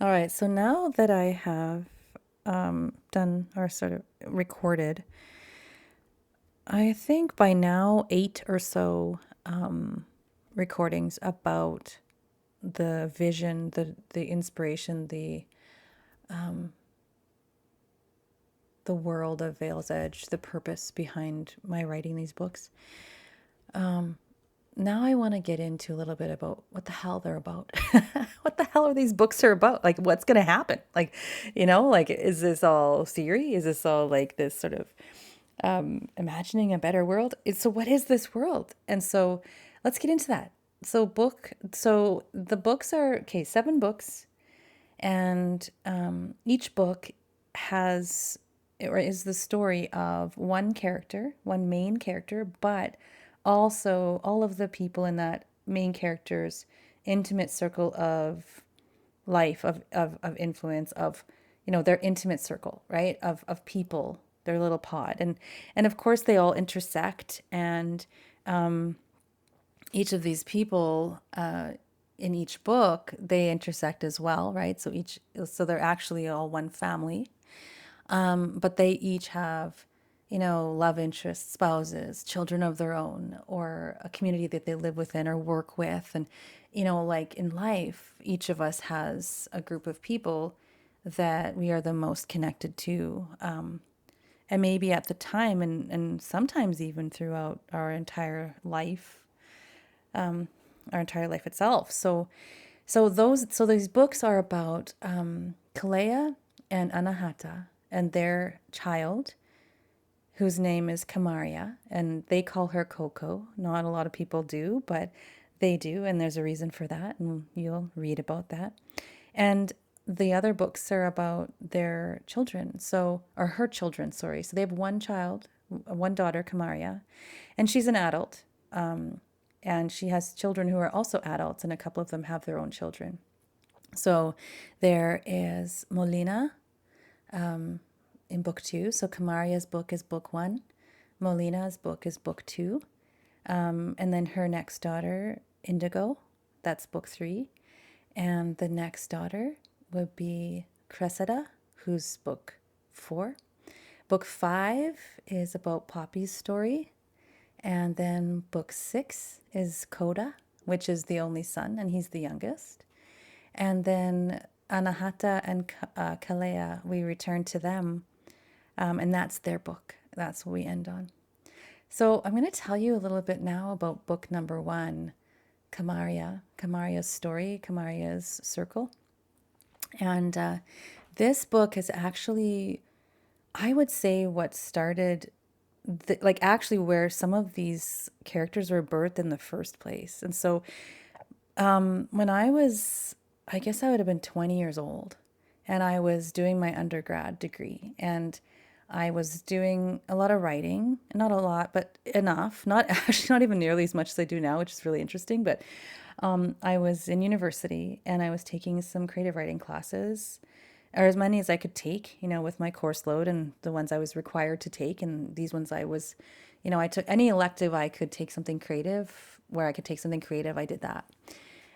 All right, so now that I have done or sort of recorded, I think by now eight or so recordings about the vision, the inspiration, the world of Vale's Edge, the purpose behind my writing these books. Now I want to get into a little bit about what the hell they're about. What the hell are these books are about? Like, what's going to happen? Like, like, is this all theory? Is this all like this sort of imagining a better world? So what is this world? And so let's get into that. So the books are, okay, seven books, and each book has or is the story of one character, one main character, but also all of the people in that main character's intimate circle of life, of influence, of their intimate circle, right, of people, their little pod. And of course they all intersect, and each of these people in each book, they intersect as well, right? So they're actually all one family, but they each have, love interests, spouses, children of their own, or a community that they live within or work with. And, like in life, each of us has a group of people that we are the most connected to. And maybe at the time, and sometimes even throughout our entire life itself. So these books are about Kalea and Anahata and their child, whose name is Kamaria, and they call her Coco. Not a lot of people do, but they do, and there's a reason for that, and you'll read about that. And the other books are about their children, or her children, sorry. So they have one child, one daughter, Kamaria, and she's an adult. And she has children who are also adults, and a couple of them have their own children. So there is Molina in book two. So Kamaria's book is book one. Molina's book is book two. And then her next daughter, Indigo, that's book three. And the next daughter would be Cressida, who's book four. Book five is about Poppy's story. And then book six is Coda, which is the only son, and he's the youngest. And then Anahata and Kalea, we return to them, and that's their book. That's what we end on. So I'm going to tell you a little bit now about book number one, Kamaria's story, Kamaria's circle. And this book is actually, I would say, what started like actually where some of these characters were birthed in the first place. And so when I guess I would have been 20 years old, and I was doing my undergrad degree, and I was doing a lot of writing, not a lot, but enough, not actually not even nearly as much as I do now, which is really interesting. But I was in university, and I was taking some creative writing classes, or as many as I could take, with my course load and the ones I was required to take. And these ones I was, I took any elective I could take something creative, where I could take something creative, I did that.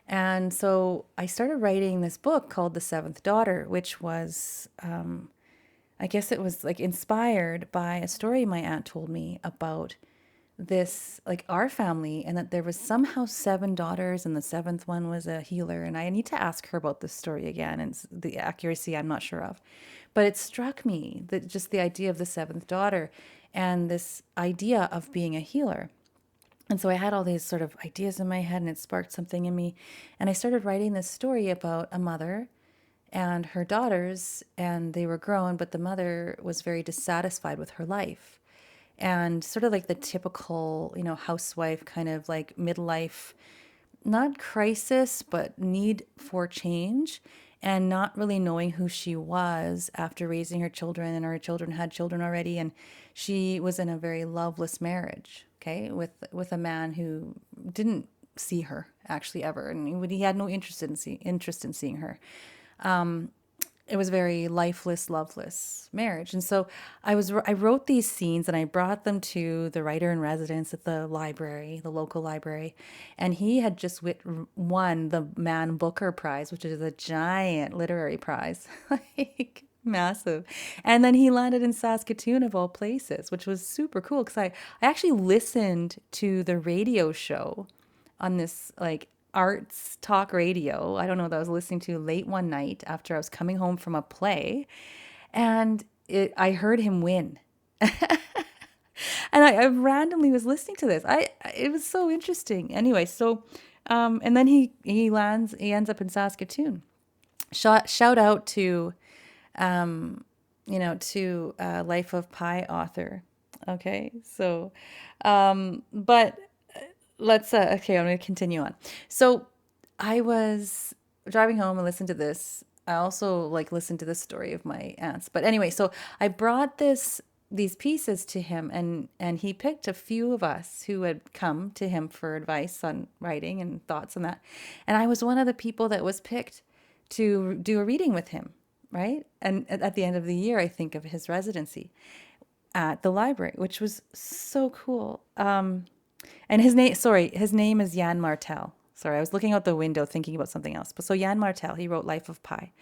And so I started writing this book called The Seventh Daughter, which was, I guess it was like inspired by a story my aunt told me about this, like our family, and that there was somehow seven daughters, and the seventh one was a healer. And I need to ask her about this story again, and the accuracy I'm not sure of. But it struck me that just the idea of the seventh daughter and this idea of being a healer. And so I had all these sort of ideas in my head, and it sparked something in me. And I started writing this story about a mother and her daughters, and they were grown, but the mother was very dissatisfied with her life. And sort of like the typical, housewife kind of like midlife, not crisis, but need for change, and not really knowing who she was after raising her children, and her children had children already. And she was in a very loveless marriage, okay, with a man who didn't see her actually ever, and he had no interest in seeing her. it was very lifeless, loveless marriage. And so I wrote these scenes and I brought them to the writer in residence at the library, the local library, and he had just won the Man Booker Prize, which is a giant literary prize, like massive. And then he landed in Saskatoon of all places, which was super cool because I actually listened to the radio show on this like arts talk radio. I don't know that I was listening to late one night after I was coming home from a play, and I heard him win. And I randomly was listening to this. It was so interesting. Anyway, so and then he ends up in Saskatoon. Shout out to Life of Pi author. Okay, so but let's okay, I'm going to continue on. So I was driving home and listened to this. I also like listened to the story of my aunts. But anyway, so I brought these pieces to him, and he picked a few of us who had come to him for advice on writing and thoughts on that. And I was one of the people that was picked to do a reading with him, right? And at the end of the year, I think of his residency at the library, which was so cool. And his name is Jan Martel. Sorry, I was looking out the window thinking about something else. But so Jan Martel, he wrote Life of Pi.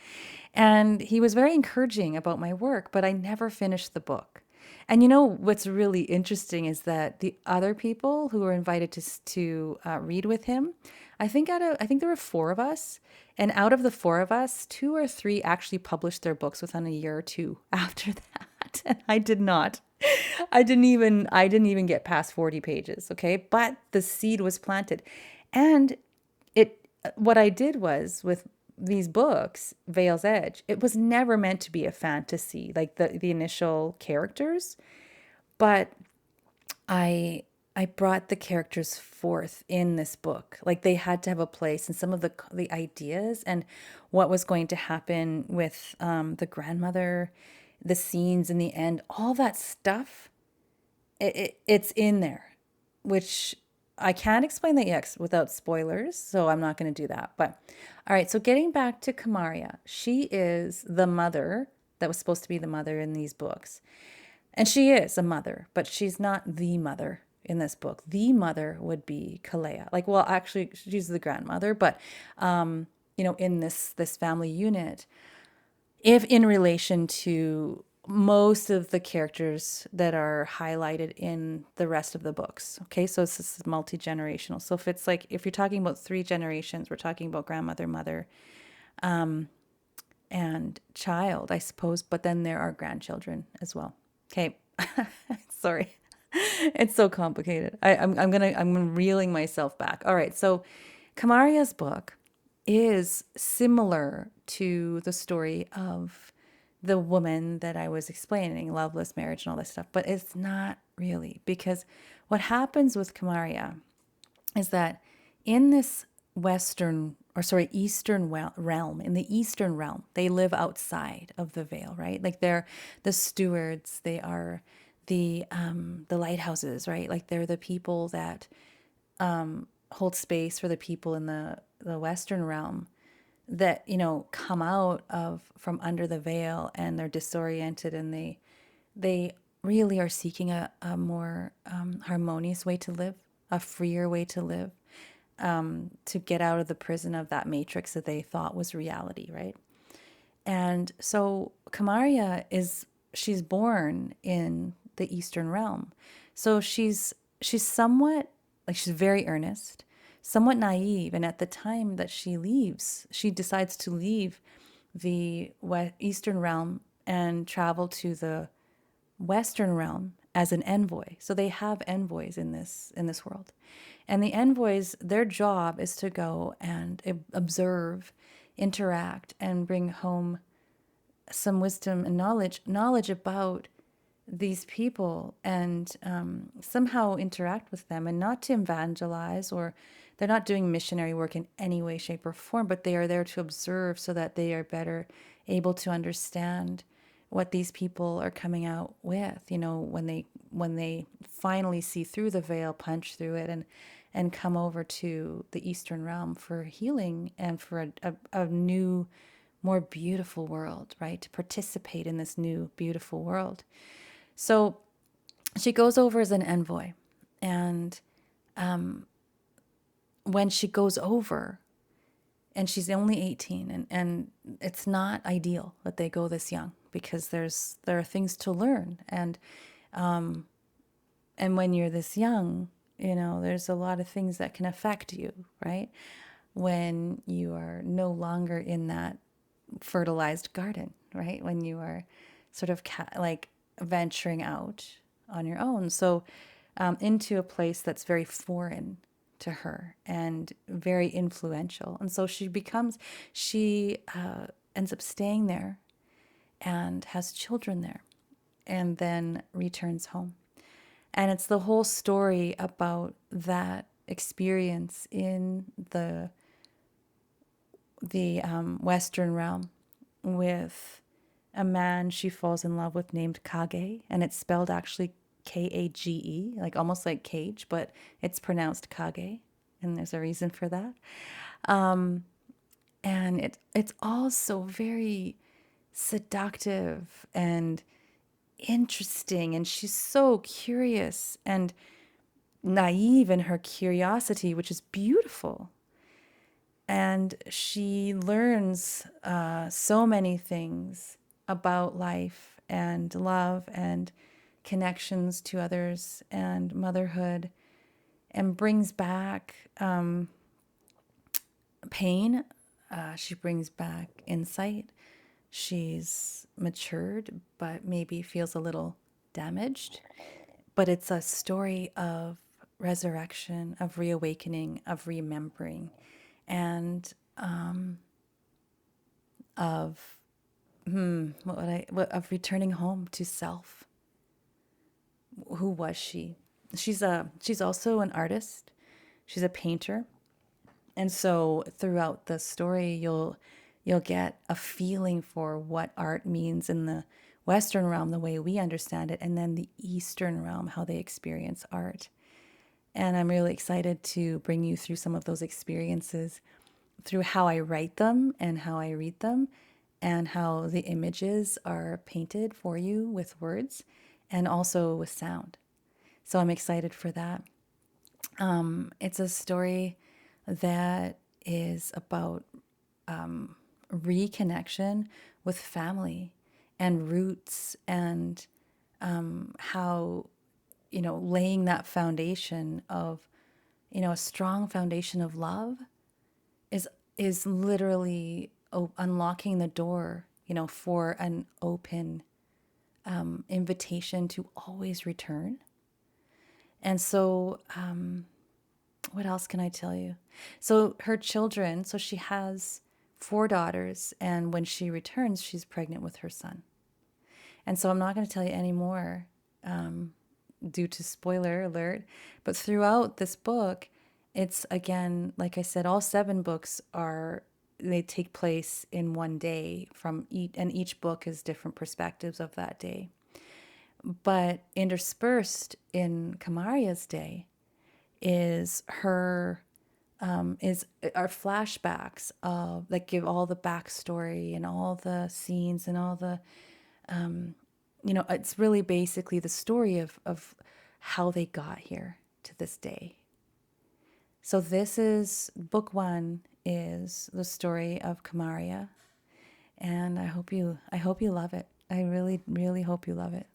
And he was very encouraging about my work, but I never finished the book. And you know what's really interesting is that the other people who were invited to read with him, I think there were four of us, and out of the four of us, two or three actually published their books within a year or two after that, and I did not. I didn't even get past 40 pages, okay? But the seed was planted. And what I did was with these books, Veil's Edge, it was never meant to be a fantasy, like the initial characters, but I brought the characters forth in this book. Like they had to have a place, and some of the ideas and what was going to happen with the grandmother, the scenes in the end, all that stuff, it's in there, which I can't explain that yet without spoilers, so I'm not going to do that. But all right, so getting back to Kamaria, she is the mother that was supposed to be the mother in these books. And she is a mother, but she's not the mother in this book. The mother would be Kalea. Like, well, actually, she's the grandmother, but in this family unit, if in relation to most of the characters that are highlighted in the rest of the books. Okay, so this is multi-generational. So if you're talking about three generations, we're talking about grandmother, mother, and child, I suppose, but then there are grandchildren as well. Okay. Sorry. It's so complicated. I'm reeling myself back. All right. So Kamaria's book is similar to the story of the woman that I was explaining, loveless marriage and all this stuff, but it's not really, because what happens with Kamaria is that in this Eastern realm, in the Eastern realm, they live outside of the veil, right? Like they're the stewards, they are the lighthouses, right? Like they're the people that hold space for the people in the Western realm that, come out from under the veil, and they're disoriented, and they really are seeking a more harmonious way to live, a freer way to live, to get out of the prison of that matrix that they thought was reality, right? And so Kamaria she's born in the Eastern realm. So she's somewhat, like, she's very earnest, somewhat naive. And at the time that she decides to leave the Eastern realm and travel to the Western realm as an envoy. So they have envoys in this world. And the envoys, their job is to go and observe, interact, and bring home some wisdom and knowledge about these people, and somehow interact with them, and not to evangelize, or they're not doing missionary work in any way, shape, or form, but they are there to observe so that they are better able to understand what these people are coming out with, when they finally see through the veil, punch through it, and come over to the Eastern realm for healing and for a new more beautiful world, right? To participate in this new beautiful world. So she goes over as an envoy. And when she goes over, and she's only 18, and it's not ideal that they go this young because there are things to learn. And when you're this young, there's a lot of things that can affect you, right? When you are no longer in that fertilized garden, right? When you are sort of like venturing out on your own. So into a place that's very foreign to her and very influential. And so she ends up staying there and has children there and then returns home. And it's the whole story about that experience in the Western realm with a man she falls in love with named Kage, and it's spelled actually Kage, like almost like cage, but it's pronounced Kage, and there's a reason for that. And it's all so very seductive and interesting, and she's so curious and naive in her curiosity, which is beautiful. And she learns so many things about life and love and connections to others and motherhood, and brings back pain. She brings back insight. She's matured, but maybe feels a little damaged. But it's a story of resurrection, of reawakening, of remembering, and of of returning home to self. Who was she? She's also an artist. She's a painter. And so throughout the story you'll get a feeling for what art means in the Western realm, the way we understand it, and then the Eastern realm, how they experience art. And I'm really excited to bring you through some of those experiences through how I write them and how I read them, and how the images are painted for you with words and also with sound. So I'm excited for that. It's a story that is about reconnection with family and roots, and how, laying that foundation of, a strong foundation of love is literally unlocking the door, for an open invitation to always return. And so, what else can I tell you? So her children, so she has 4 daughters, and when she returns, she's pregnant with her son. And so I'm not going to tell you any more due to spoiler alert. But throughout this book, it's again, like I said, all 7 books they take place in one day from each, and each book is different perspectives of that day. But interspersed in Kamaria's day is her is our flashbacks of that give all the backstory and all the scenes and all the it's really basically the story of how they got here to this day. So this is book 1 is the story of Kamaria, and I hope you love it. I really, really hope you love it.